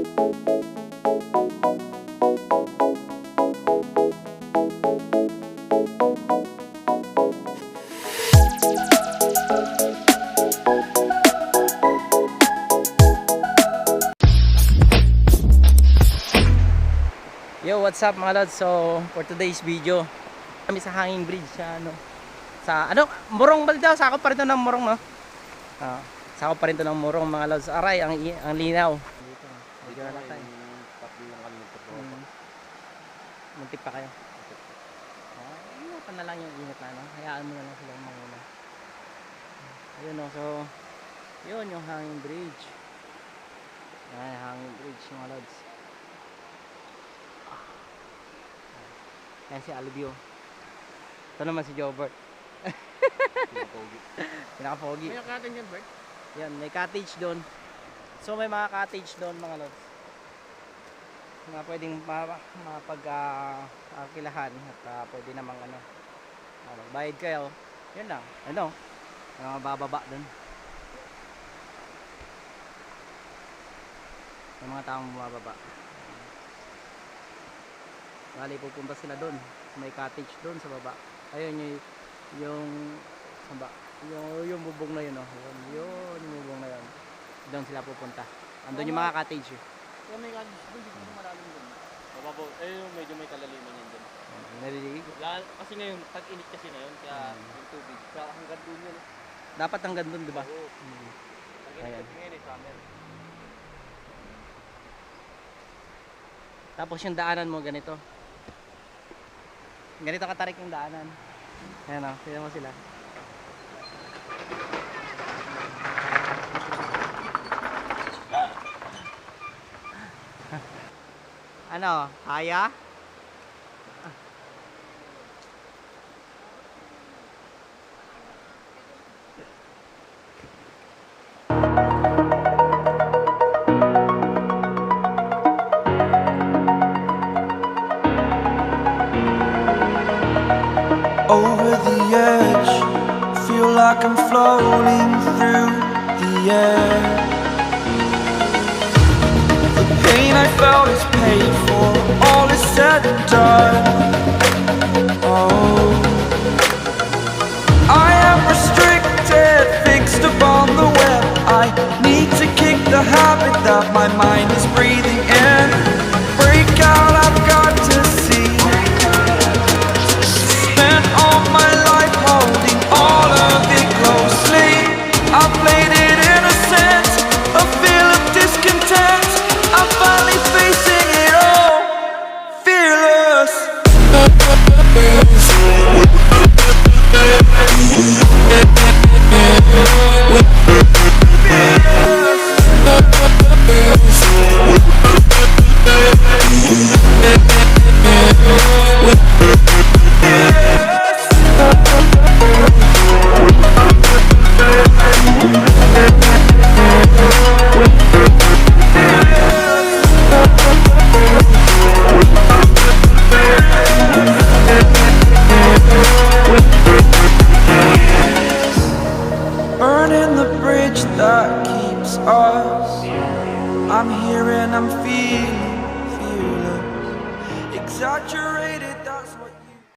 Yo, what's up mga lods? So, for today's video, kami sa hanging bridge sa Morong Baldaw. Sakop pa rin to ng Morong, no? Sakop pa rin to ng Morong mga lods. Aray, ang linaw. Dito, video na tayo. Muntik pa kayo. Ingatan na lang yung init na, no? Hayaan mo na lang silang manguna. Ayun, no? So, yun yung hanging bridge. Ay, hanging bridge mga lods. Yan si Alvio. Ito naman si 𝘍𝘈𝘕𝘎. Pinaka-pogi. May cottage yan, Bert? Yan, may cottage doon. So may mga cottage doon mga lods. Mga pwedeng mapag-arkilahan at pwede namang magbayad kayo. Yun lang. Mga bababa doon. May mga taong bumababa. Bali pupunta sila doon. May cottage doon sa baba. Ayun yung bubong na yun, oh. Yun yung bubong na yun. Doon sila pupunta. Andun yung mga cottage. Kaya may cottage doon, dito malalim doon. Mababaw, medyo may kalaliman yan doon. Narinig? Kasi ngayon, tag-init kasi na yun, kaya yung tubig. Kaya hanggang doon yun. Dapat hanggang doon, di ba? Oo. Tag-init ngayon summer. Tapos yung daanan mo ganito. Ganito katarik yung daanan. Ayan o, tignan mo sila. Ano? Kaya? Over the edge, feel like I'm floating through the air. The pain I felt is paid for, all is said and done. Oh, I am restricted, fixed upon the web. I need to kick the habit that my mind is breathing in.